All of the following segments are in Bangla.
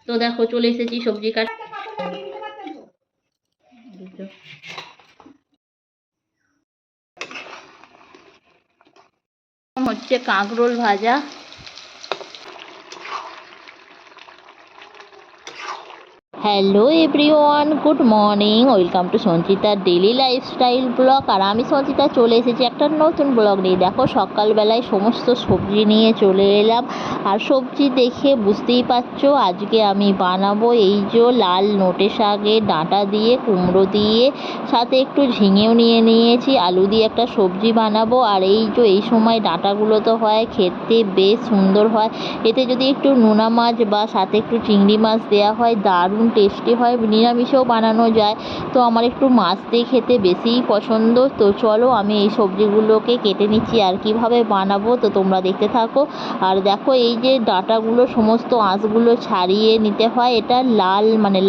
তো দেখো চলে এসেছি সবজি কাট হচ্ছে কাঁকরোল ভাজা। Hello everyone, good morning, welcome to সঞ্চিতার ডেলি লাইফস্টাইল ব্লগ। আর আমি সঞ্চিতা চলে এসেছি একটা নতুন ব্লগ নিয়ে। দেখো সকালবেলায় সমস্ত সবজি নিয়ে চলে এলাম। আর সবজি দেখে বুঝতেই পারছো আজকে আমি বানাবো এই যে লাল নোটে শাকের ডাঁটা দিয়ে, কুমড়ো দিয়ে, সাথে একটু ঝিঙেও নিয়ে নিয়েছি, আলু দিয়ে একটা সবজি বানাবো। আর এই যে এই সময় ডাঁটাগুলো তো হয় খেতে বেশ সুন্দর হয়, এতে যদি একটু নোনা মাছ বা সাথে একটু চিংড়ি মাছ দেওয়া হয় দারুণ টেস্টি হয়। নিরামিষেও বানানো যায়, তো আমার একটু মাছ দিয়ে খেতে বেশিই পছন্দ। তো চলো আমি এই সবজিগুলোকে কেটে নিচ্ছি আর কিভাবে বানাবো তো তোমরা দেখতে থাকো। আর দেখো এই যে ডাঁটাগুলো সমস্ত আঁশগুলো ছাড়িয়ে নিতে হয়। এটা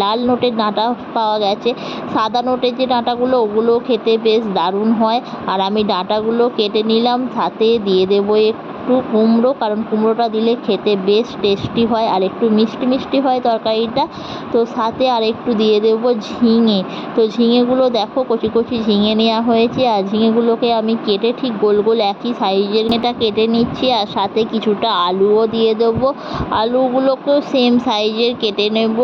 লাল নোটের ডাঁটা পাওয়া গেছে। সাদা নোটের যে ডাঁটাগুলো ওগুলো খেতে বেশ দারুণ হয়। আর আমি ডাঁটাগুলো কেটে নিলাম, সাথে দিয়ে দেবো একটু কুমড়ো, কারণ কুমড়োটা দিলে খেতে বেশ টেস্টি হয় আর একটু মিষ্টি মিষ্টি হয় তরকারিটা। তো সাথে আর একটু দিয়ে দেবো ঝিঙে। তো ঝিঙেগুলো দেখো কচি কচি ঝিঙে নেওয়া হয়েছে, আর ঝিঙেগুলোকে আমি কেটে ঠিক গোল গোল একই সাইজের এটা কেটে নিচ্ছি। আর সাথে কিছুটা আলুও দিয়ে দেবো, আলুগুলোকেও সেম সাইজের কেটে নেব।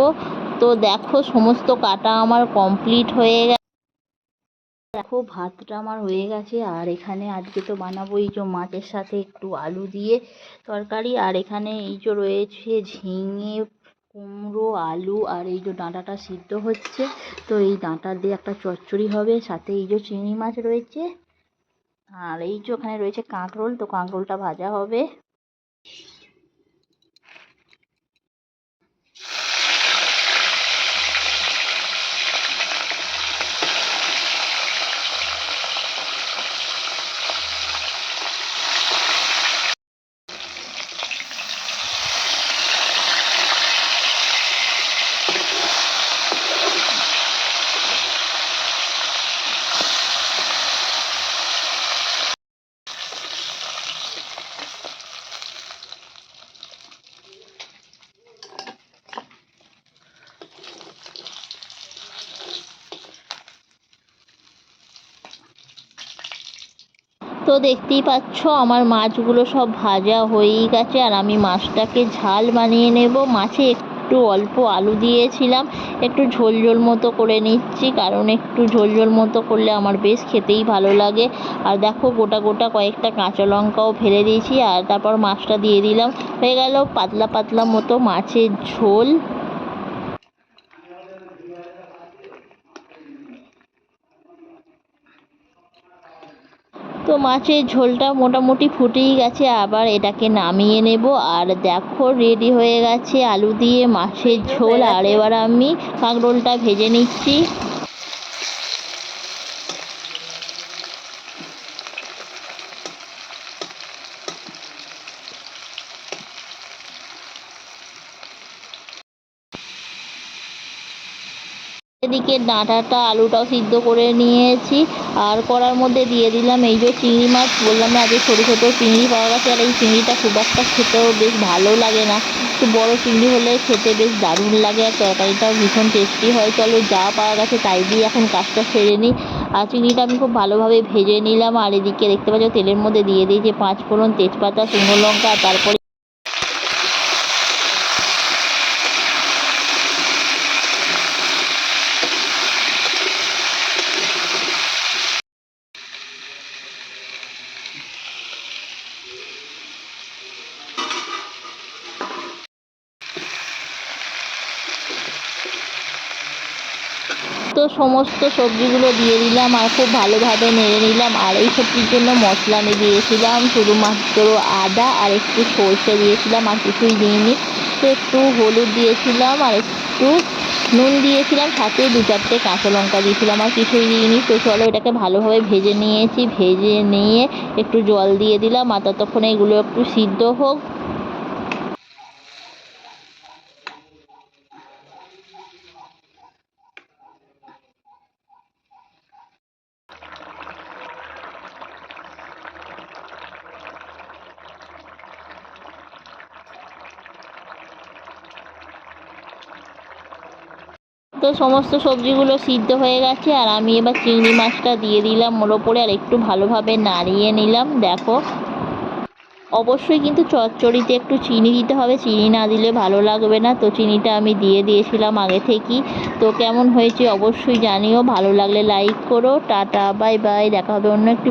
তো দেখো সমস্ত কাটা আমার কমপ্লিট হয়ে গেছে। দেখো ভাতটা আমার হয়ে গেছে। আর এখানে আজকে তো বানাবো এই যে মাছের সাথে একটু আলু দিয়ে তরকারি। আর এখানে এই যে রয়েছে ঝিঙে, কুমড়ো, আলু, আর এই যে ডাঁটাটা সিদ্ধ হচ্ছে। তো এই ডাঁটা দিয়ে একটা চচ্চড়ি হবে, সাথে এই যে চিংড়ি মাছ রয়েছে। আর এই যে ওখানে রয়েছে কাঁকরোল, তো কাঁকরোলটা ভাজা হবে। তো দেখতেই পাচ্ছ আমার মাছগুলো সব ভাজা হয়েই গেছে। আর আমি মাছটাকে ঝাল বানিয়ে নেব। মাছে একটু অল্প আলু দিয়েছিলাম, একটু ঝোল ঝোল মতো করে নিচ্ছি, কারণ একটু ঝোল ঝোল মতো করলে আমার বেশ খেতেই ভালো লাগে। আর দেখো গোটা গোটা কয়েকটা কাঁচা লঙ্কাও ফেলে দিয়েছি। আর তারপর মাছটা দিয়ে দিলাম, হয়ে গেল পাতলা পাতলা মতো মাছের ঝোল। তো মাছের ঝোলটা মোটামুটি ফুটেই গেছে, আবার এটাকে নামিয়ে নেব। আর দেখো রেডি হয়ে গেছে আলু দিয়ে মাছের ঝোল। আর এবার আমি কাঁকরোলটা ভেজে নিচ্ছি। এদিকে ডাঁটাটা আলুটাও সিদ্ধ করে নিয়েছি। আর কড়ার মধ্যে দিয়ে দিলাম এই যে চিংড়ি মাছ। বললাম না আজকে ছোটো ছোটো চিংড়ি পাওয়া গেছে। আর এই চিংড়িটা খুব একটা খেতেও বেশ ভালো লাগে না, একটু বড়ো চিংড়ি হলে খেতে বেশ দারুণ লাগে, আর তরকারিটাও ভীষণ টেস্টি হয়। চলো যা পাওয়া গেছে তাই দিয়ে এখন কাজটা সেরে নিই। আর চিংড়িটা আমি খুব ভালোভাবে ভেজে নিলাম। আর এদিকে দেখতে পাচ্ছ তেলের মধ্যে দিয়ে দিয়েছি পাঁচফোড়ন, তেজপাতা, শুকনো লঙ্কা। তারপরে তো সমস্ত সবজিগুলো দিয়ে দিলাম আর খুব ভালোভাবে নেড়ে নিলাম। আর এই সবজির জন্য মশলা আমি দিয়েছিলাম শুধুমাত্র আদা আর একটু সর্ষে দিয়েছিলাম, আর কিছুই দিইনি। তো একটু হলুদ দিয়েছিলাম আর একটু নুন দিয়েছিলাম, সাথে দু চারটে কাঁচা লঙ্কা দিয়েছিলাম, আর কিছুই দিইনি। তো চলো এটাকে ভালোভাবে ভেজে নিয়েছি, ভেজে নিয়ে একটু জল দিয়ে দিলাম। আর ততক্ষণে এগুলো একটু সিদ্ধ হোক। তো সমস্ত সবজিগুলো সিদ্ধ হয়ে গেছে, আর আমি এবার চিংড়ি মাছটা দিয়ে দিলাম ওর ওপরে, আর একটু ভালোভাবে নাড়িয়ে নিলাম। দেখো অবশ্যই কিন্তু চচ্চড়িতে একটু চিনি দিতে হবে, চিনি না দিলে ভালো লাগবে না। তো চিনিটা আমি দিয়ে দিয়েছিলাম আগে থেকেই। তো কেমন হয়েছে অবশ্যই জানিও, ভালো লাগলে লাইক করো। টাটা, বাই বাই, দেখা হবে অন্য একটি